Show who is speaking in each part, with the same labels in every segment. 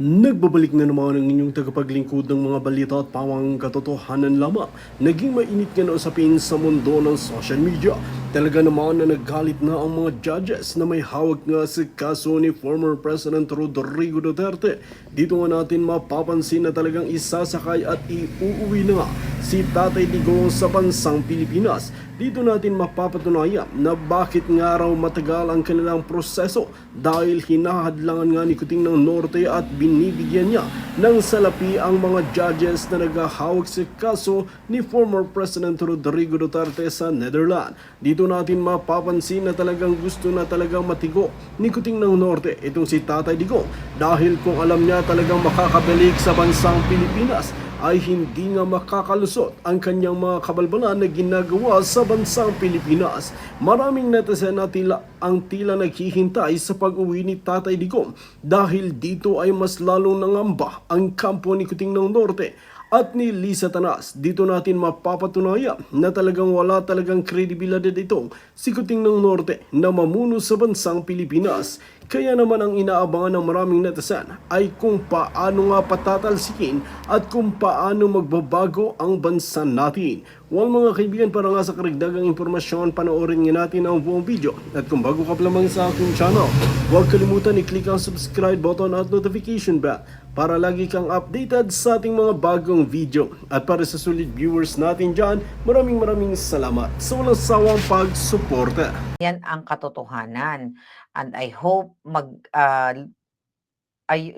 Speaker 1: Nagbabalik na naman ang inyong tagapaglingkod ng mga balita at pawang katotohanan lamang. Naging mainit nga na usapin sa mundo ng social media. Talaga naman na naggalit na ang mga judges na may hawak nga sa kaso ni former President Rodrigo Duterte. Dito nga natin mapapansin na talagang isasakay at iuuwi na nga si Tatay Digong sa bansang Pilipinas. Dito natin mapapatunayan na bakit nga raw matagal ang kanilang proseso dahil hinahadlangan nga ni Kuting ng Norte at binibigyan niya ng salapi ang mga judges na naghahawak sa kaso ni former President Rodrigo Duterte sa Netherlands. Dito natin mapapansin na talagang gusto na talagang matigo ni Kuting ng Norte itong si Tatay Digong dahil kung alam niya talagang makakabalik sa bansang Pilipinas ay hindi nga makakalusot ang kanyang mga kabalbalan na ginagawa sa bansang Pilipinas. Maraming netizen na ang tila naghihintay sa pag-uwi ni Tatay Digong dahil dito ay mas lalong nangamba ang kampo ni Kuting ng Norte at ni Lisa Tanas. Dito natin mapapatunayan na talagang wala talagang kredibilidad itong si Kuting ng Norte na mamuno sa bansang Pilipinas. Kaya naman ang inaabangan ng maraming netizen ay kung paano nga patatalsikin at kung paano magbabago ang bansa natin. Well mga kaibigan, para nga sa karagdagang impormasyon, panoorin nga natin ang buong video. At kung bago ka pa lamang sa aking channel, huwag kalimutan i-click ang subscribe button at notification bell para lagi kang updated sa ating mga bagong video. At para sa solid viewers natin dyan, maraming salamat sa walang sawang pagsuporta.
Speaker 2: Yan ang katotohanan. And I hope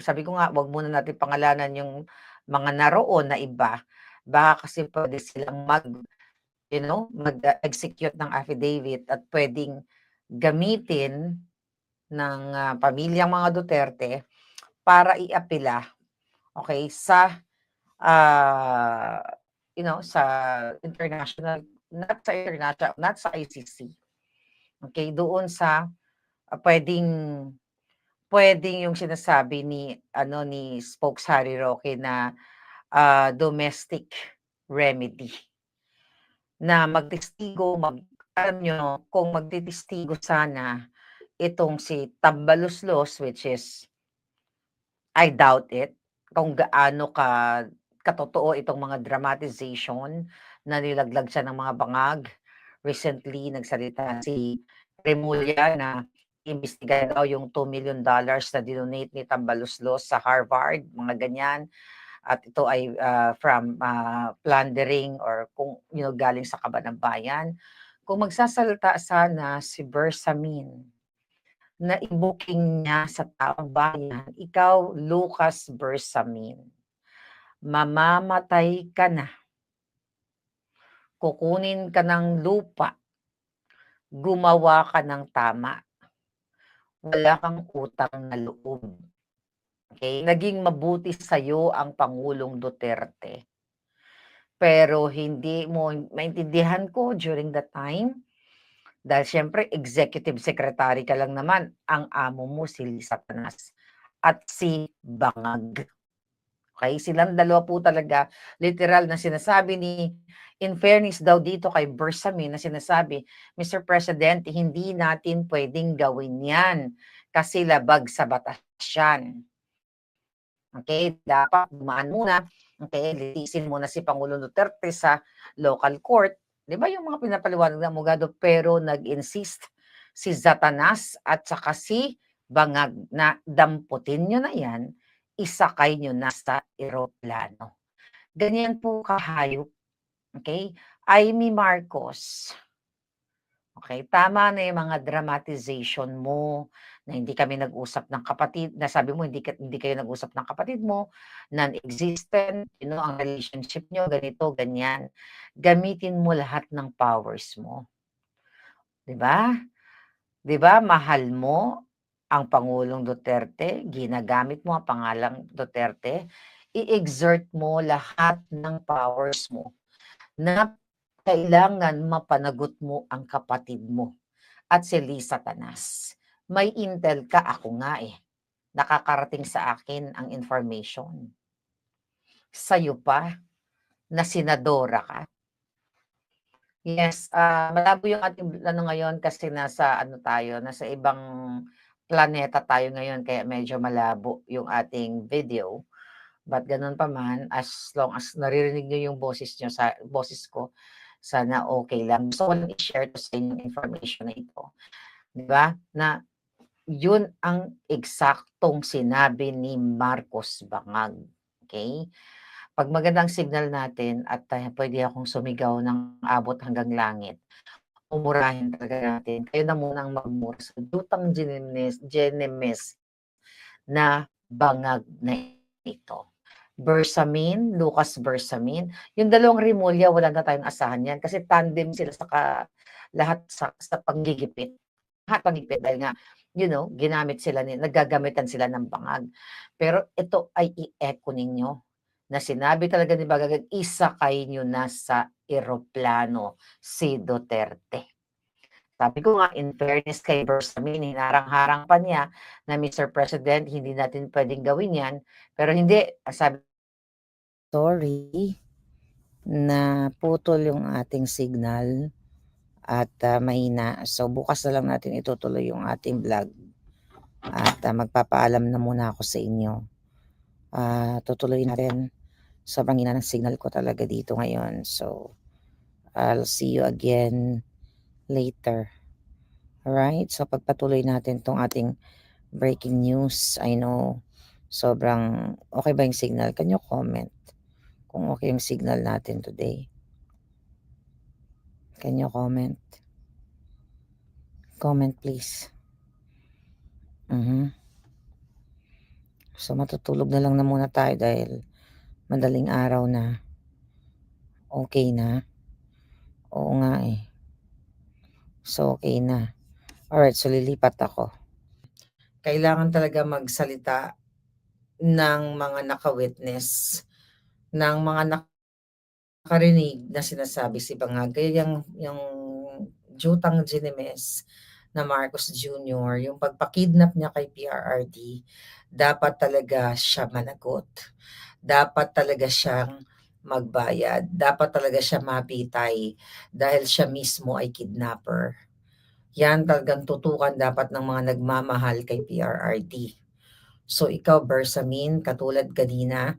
Speaker 2: sabi ko nga, wag muna natin pangalanan yung mga naroon na iba. Baka kasi pwede silang mag-execute ng affidavit at pwedeng gamitin ng pamilyang mga Duterte para iapila, okay, sa sa international, not sa ICC. Okay, doon sa pwedeng yung sinasabi ni Spokes Harry Roque na domestic remedy na magtestigo, alam nyo, kung magtitistigo sana itong si Tambaluslos, which is I doubt it, kung gaano katotoo itong mga dramatization na nilaglag siya ng mga bangag. Recently, nagsalita si Remulla na imbestigahan daw yung $2 million na dinonate ni Tambaluslos sa Harvard, mga ganyan. At ito ay from plundering or kung galing sa kaban ng bayan. Kung magsasalita sana si Bersamin na i-booking niya sa taong bayan, ikaw, Lucas Bersamin, mamamatay ka na. Kukunin ka ng lupa. Gumawa ka ng tama. Wala kang utang na loob. Okay? Naging mabuti sa'yo ang Pangulong Duterte. Pero hindi mo maintindihan ko during that time, dahil siyempre executive secretary ka lang naman, ang amo mo si Lisa Tanas at si Bangag. Okay? Silang dalawa po talaga, literal na sinasabi in fairness daw dito kay Bersamin na sinasabi, Mr. President, hindi natin pwedeng gawin yan kasi labag sa batas yan. Okay? Dapat dumaan muna, okay, litisin muna si Pangulong Duterte sa local court. Di ba yung mga pinapaliwanag ng abogado, pero nag-insist si Zatanas at saka si Bangag na damputin nyo na yan, isakay nyo na sa eroplano. Ganyan po kahayop. Okay? Amy Marcos. Okay, tama na yung mga dramatization mo na hindi kami nag-usap ng kapatid, na sabi mo hindi kayo nag-usap ng kapatid mo, non-existent, ang relationship nyo, ganito, ganyan. Gamitin mo lahat ng powers mo. 'Di ba? 'Di ba, mahal mo ang Pangulong Duterte, ginagamit mo ang pangalang Duterte, i-exert mo lahat ng powers mo na kailangan mapanagot mo ang kapatid mo at si Lisa Tanas. May intel ka, ako nga nakakarating sa akin ang information. Sa'yo pa, na senadora ka. Yes, malabo yung ating ngayon kasi nasa ibang planeta tayo ngayon kaya medyo malabo yung ating video. But gano'n pa man, as long as naririnig niyo yung boses ko, sana okay lang. Gusto ko lang i-share 'to sa inyo yung information na ito, 'di ba, na yun ang eksaktong sinabi ni Marcos Bangag, okey? 'Pag magandang signal natin at, puwede akong sumigaw ng abot hanggang langit, mumurahin talaga natin. Kayo na munang magmura sa dutang Genemes na bangag na ito. Bersamin, Lucas Bersamin, yung dalawang Rimulya wala na tayong asahan yan kasi tandem sila lahat sa panggigipit. Lahat panggigipit dahil nga, ginamit sila naggagamitan sila ng bangag. Pero ito ay i-echo ninyo na sinabi talaga ni Bangag, isakay niyo na sa eroplano si Duterte. Sabi ko nga, in fairness kay Bersamin, hinarang-harang pa niya na Mr. President, hindi natin pwedeng gawin yan. Pero hindi, sabi, sorry, naputol yung ating signal at mahina. So bukas na lang natin itutuloy yung ating vlog. At magpapaalam na muna ako sa inyo. Tutuloy natin. Sobrang hina ng signal ko talaga dito ngayon. So, I'll see you again later. Alright? So, pagpatuloy natin tong ating breaking news. I know, sobrang okay ba yung signal? Can you comment kung okay yung signal natin today? Can you comment? Comment please. So, matutulog na lang na muna tayo dahil madaling araw na. Okay na? Oo nga eh. So, okay na. Alright, so lilipat ako. Kailangan talaga magsalita ng mga naka-witness, ng mga nakarinig na sinasabi si Bangag. Kaya yung Jutang Ginemes na Marcos Jr., yung pagpakidnap niya kay PRRD, dapat talaga siya managot. Dapat talaga siyang magbayad. Dapat talaga siya mapitay dahil siya mismo ay kidnapper. Yan talagang tutukan dapat ng mga nagmamahal kay PRRD. So ikaw, Bersamin, katulad kanina,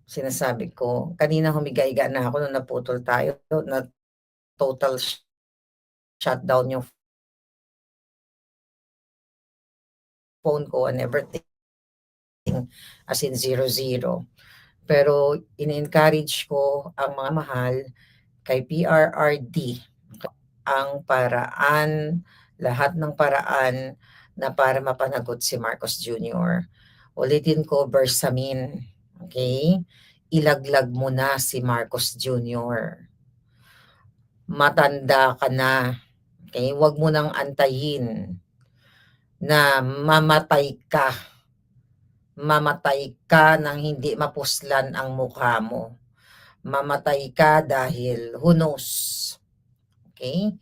Speaker 2: sinasabi ko, kanina humiga-higa na ako nung naputol tayo, na total shutdown yung phone ko and everything, as in 0-0. Pero in-encourage ko ang mga mahal kay PRRD ang paraan, lahat ng paraan na para mapanagot si Marcos Jr. Ulitin ko, Bersamin, okay? Ilaglag mo na si Marcos Jr. Matanda ka na, okay? Huwag mo nang antayin na mamatay ka. Mamatay ka nang hindi mapuslan ang mukha mo. Mamatay ka dahil who knows. Okay?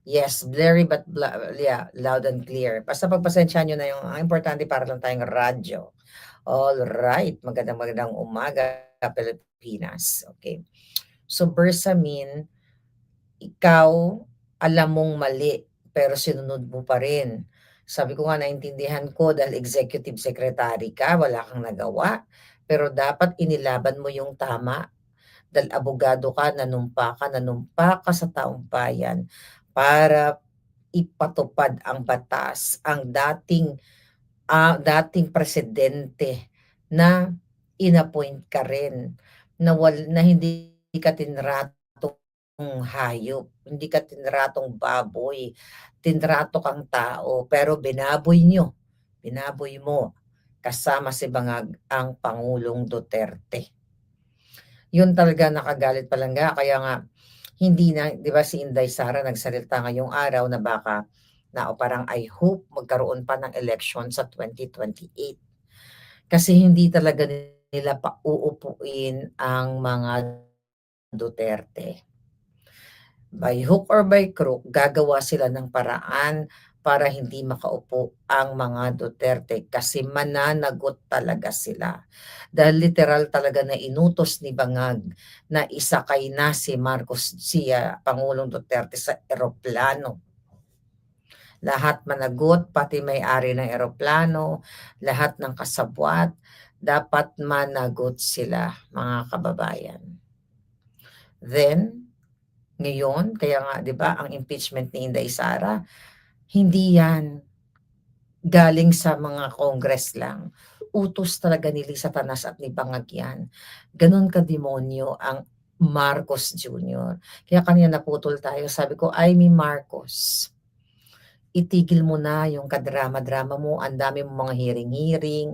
Speaker 2: Yes, blurry but yeah, loud and clear. Basta pagpasensya nyo na yung, ang importante para lang tayong radyo. All right, magandang umaga, Pilipinas. Okay. So, Bersamin, ikaw, alam mong mali, pero sinunod mo pa rin. Sabi ko nga, naintindihan ko dahil executive secretary ka, wala kang nagawa, pero dapat inilaban mo yung tama. Dahil abogado ka, nanumpa ka sa taong bayan para ipatupad ang batas, ang dating presidente na inappoint ka rin, na hindi ka tinratong hayop, hindi ka tinratong baboy, tinrato kang tao, pero binaboy mo kasama si Bangag ang Pangulong Duterte. Yun talaga nakagalit palangga, kaya nga hindi na, 'di ba, si Inday Sara nagsalita ngayong araw na baka o parang I hope magkaroon pa ng election sa 2028. Kasi hindi talaga nila pauupuin ang mga Duterte. By hook or by crook, gagawa sila ng paraan para hindi makaupo ang mga Duterte kasi mananagot talaga sila. Dahil literal talaga na inutos ni Bangag na isakay na si Pangulong Duterte sa eroplano. Lahat managot, pati may-ari ng eroplano, lahat ng kasabwat, dapat managot sila, mga kababayan. Then, ngayon, kaya nga 'di ba ang impeachment ni Inday Sara, hindi yan galing sa mga Congress lang. Utos talaga ni Lisa Tanas at ni Bangag yan. Ganon ka-demonyo ang Marcos Jr. Kaya kanina naputol tayo, sabi ko, Amy Marcos, itigil mo na yung kadrama-drama mo, ang dami mong mga hearing-hearing,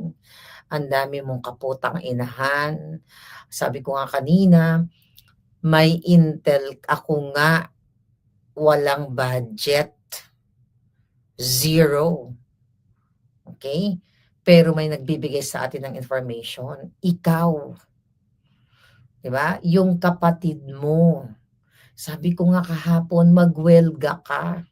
Speaker 2: ang dami mong kaputang inahan. Sabi ko nga kanina, may intel ako nga, walang budget, zero. Okay? Pero may nagbibigay sa atin ng information, ikaw. 'Di ba? Yung kapatid mo. Sabi ko nga kahapon, magwelga ka.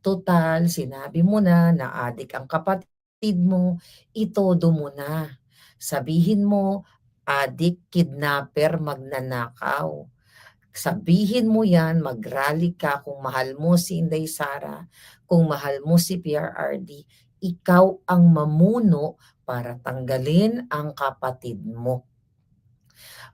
Speaker 2: Total, sinabi mo na adik ang kapatid mo, itodo mo na. Sabihin mo, adik, kidnapper, magnanakaw. Sabihin mo yan, mag-rally ka kung mahal mo si Inday Sara, kung mahal mo si PRRD, ikaw ang mamuno para tanggalin ang kapatid mo.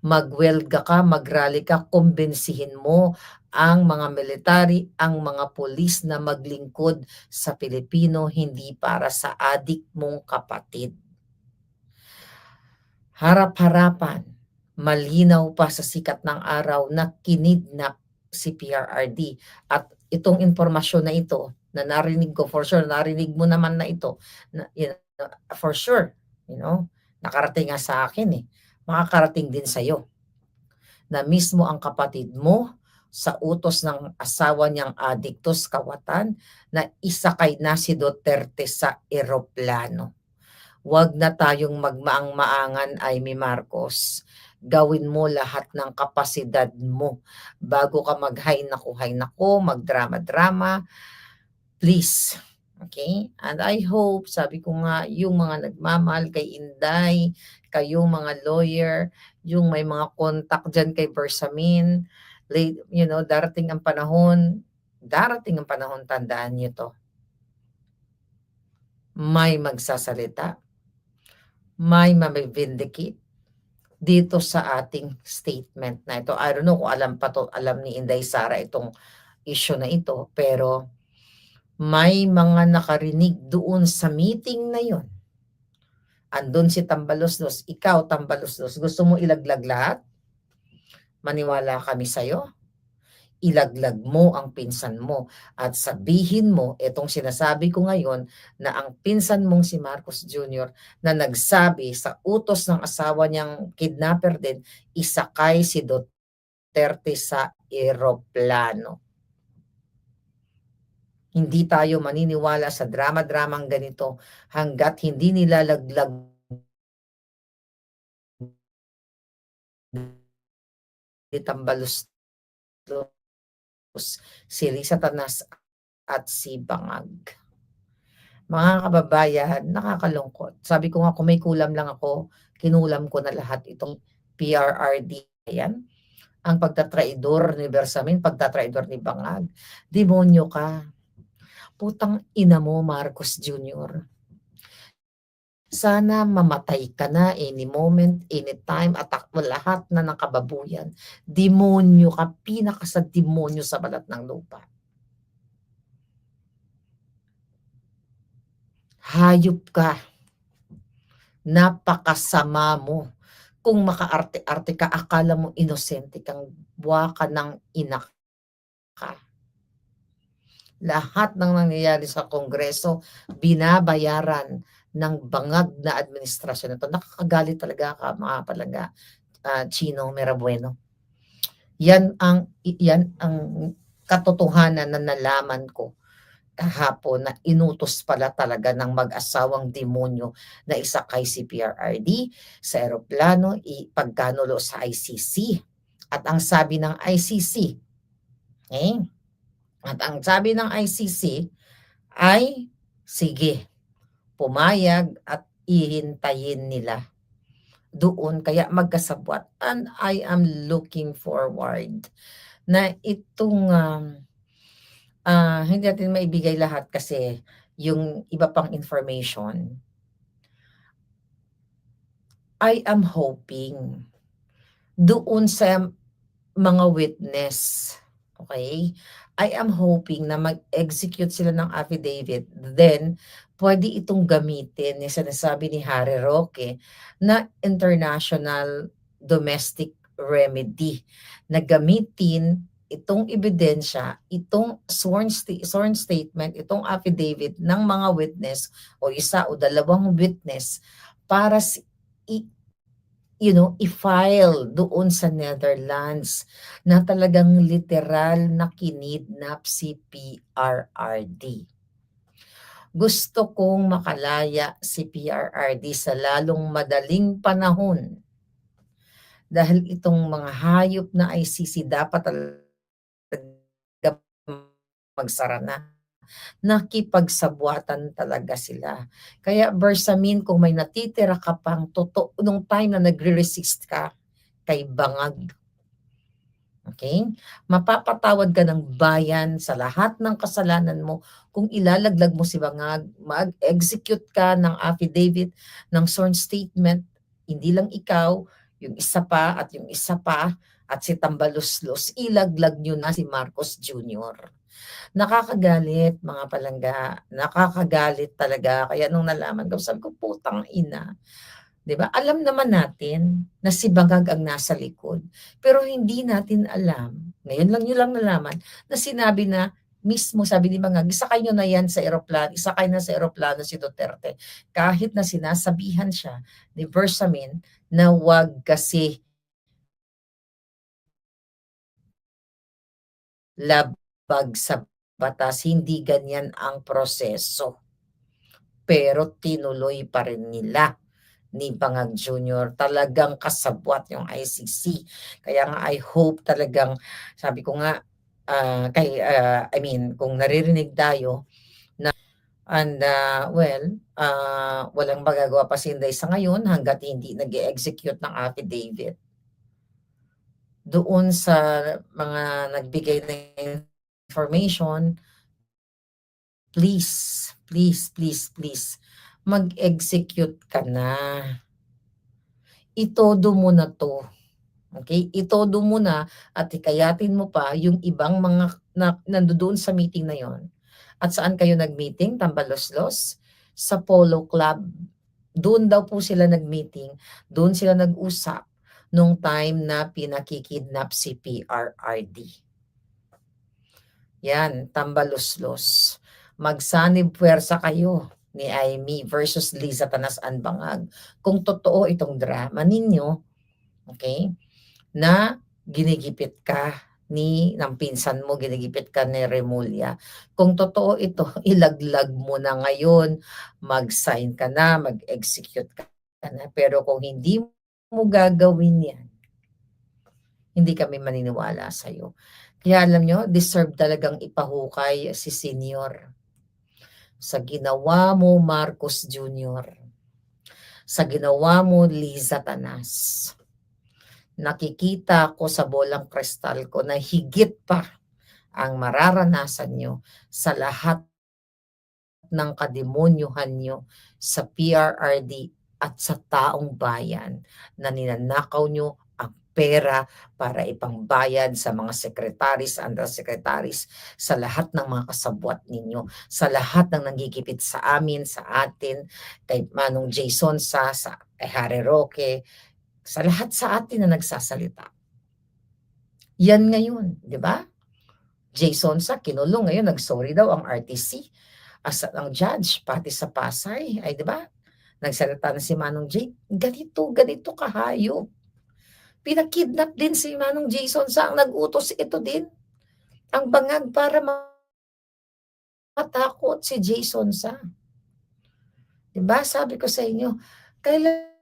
Speaker 2: Magwelga ka, mag-rally ka, kumbensihin mo ang mga military, ang mga pulis na maglingkod sa Pilipino, hindi para sa adik mong kapatid. Harap-harapan, malinaw pa sa sikat ng araw na kinidnap si PRRD. At itong informasyon na ito, na narinig ko, for sure, narinig mo naman na ito, na, for sure, nakarating nga sa akin makakarating din sa'yo, na mismo ang kapatid mo, sa utos ng asawa niyang adiktos kawatan, na isakay na si Duterte sa eroplano. Huwag na tayong magmaang-maangan, Amy Marcos. Gawin mo lahat ng kapasidad mo bago ka hay nako, magdrama-drama. Please. Okay? And I hope, sabi ko nga, yung mga nagmamahal kay Inday, kayong mga lawyer, yung may mga contact dyan kay Bersamin, darating ang panahon, tandaan nyo to. May magsasalita, may mamivindicate dito sa ating statement na ito. I don't know kung alam ni Inday Sara itong issue na ito, pero may mga nakarinig doon sa meeting na yon. Andun si Tambaloslos, ikaw Tambaloslos, gusto mo ilaglag lahat? Maniwala kami sa'yo? Ilaglag mo ang pinsan mo at sabihin mo, itong sinasabi ko ngayon, na ang pinsan mong si Marcos Jr. na nagsabi sa utos ng asawa niyang kidnapper din, isakay si Duterte sa eroplano. Hindi tayo maniniwala sa drama-dramang ganito hanggat hindi nilalaglag ni Tambaloslos, si Lisa Tanas at si Bangag. Mga kababayan, nakakalungkot. Sabi ko nga, kung may kulam lang ako, kinulam ko na lahat itong PRRD. Yan. Ang pagtatraidor ni Bersamin, pagtatraidor ni Bangag. Demonyo ka. Putang ina mo, Marcos Jr. Sana mamatay ka na any moment, anytime, attack mo lahat na ng kababuyan. Demonyo ka, pinaka sa demonyo sa balat ng lupa. Hayop ka. Napakasama mo. Kung makaarte-arte ka, akala mo inosente kang buwa ka ng ina ka. Lahat ng nangyayari sa Kongreso, binabayaran ng bangag na administrasyon ito. Nakakagalit talaga ka, mga palaga, Chino Merabueno. Yan ang katotohanan na nalaman ko kahapon, na inutos pala talaga ng mag-asawang demonyo na isakay si PRRD sa eroplano, ipagkanulo sa ICC. At ang sabi ng ICC, ay, sige, pumayag at ihintayin nila doon, kaya magkasabwat. And I am looking forward na itong Hindi natin maibigay lahat kasi yung iba pang information. I am hoping doon sa mga witness, okay? I am hoping na mag-execute sila ng affidavit, then pwede itong gamitin yung sinasabi ni Harry Roque na international domestic remedy, na gamitin itong ebidensya, itong sworn statement, itong affidavit ng mga witness o isa o dalawang witness para i-file doon sa Netherlands na talagang literal na kinidnap si PRRD. Gusto kong makalaya si PRRD sa lalong madaling panahon dahil itong mga hayop na ICC dapat talaga magsara na. Nakipagsabwatan talaga sila. Kaya Bersamin, kung may natitira ka pang totoo nung time na nagre-resist ka kay Bangag, okay? Mapapatawad ka ng bayan sa lahat ng kasalanan mo kung ilalaglag mo si Bangag, mag-execute ka ng affidavit, ng sworn statement, hindi lang ikaw, yung isa pa at yung isa pa, at si Tambaluslos, ilaglag nyo na si Marcos Jr. Nakakagalit mga palangga, nakakagalit talaga. Kaya nung nalaman ko, sabi ko, putang ina. 'Di ba? Alam naman natin na si Bangag ang nasa likod. Pero hindi natin alam, ngayon lang nyo lang nalaman, na sinabi na mismo, sabi ni Bangag, isakay nyo na yan sa eroplano, isakay na sa eroplano si Duterte. Kahit na sinasabihan siya ni Bersamin na wag kasi labag sa batas, hindi ganyan ang proseso. Pero tinuloy pa rin nila ni Bangag Jr. Talagang kasabwat yung ICC. Kaya nga I hope talagang, sabi ko nga, I mean, kung naririnig tayo, and walang magagawa pa si Inday sa ngayon hanggat hindi nag-execute ng affidavit doon sa mga nagbigay ng information. Please, please, please, please, mag-execute ka na. Itodo mo na 'to, okay? Itodo mo na at hikayatin mo pa yung ibang mga nandodoon sa meeting na yon. At saan kayo nag-meeting, Tambaloslos? Sa Polo Club. Doon daw po sila nag-meeting, doon sila nag-usap nung time na pinakikidnap si PRRD. Yan, Tambaluslos. Magsanib puwersa kayo ni Amy versus Liza Tanas-an Bangag. Kung totoo itong drama ninyo, okay, na ginigipit ka ng pinsan mo, ginigipit ka ni Remulla. Kung totoo ito, ilaglag mo na ngayon, mag-sign ka na, mag-execute ka na. Pero kung hindi mo gagawin yan, hindi kami maniniwala sa'yo. Kaya alam nyo, deserve talagang ipahukay si Senior sa ginawa mo, Marcos Jr., sa ginawa mo, Liza Tanas. Nakikita ko sa bolang kristal ko na higit pa ang mararanasan nyo sa lahat ng kademonyuhan nyo sa PRRD at sa taong bayan na ninanakaw nyo ang pera para ipangbayad sa mga sekretaris, undersekretaris, sa lahat ng mga kasabwat ninyo, sa lahat ng nanggigipit sa amin, sa atin, kay Manong Jason sa kay Harry Roque, sa lahat sa atin na nagsasalita. Yan ngayon, di ba? Jason sa kinulong ngayon, nag-sorry daw ang RTC. As ang judge, pati sa Pasay, ay di ba? Nagsalita na si Manong J, ganito kahayop. Pinakidnap din si Manong Jason sa ang nag-utos ito din. Ang Bangag para matakot si Jason sa. Diba? Sabi ko sa inyo, kailan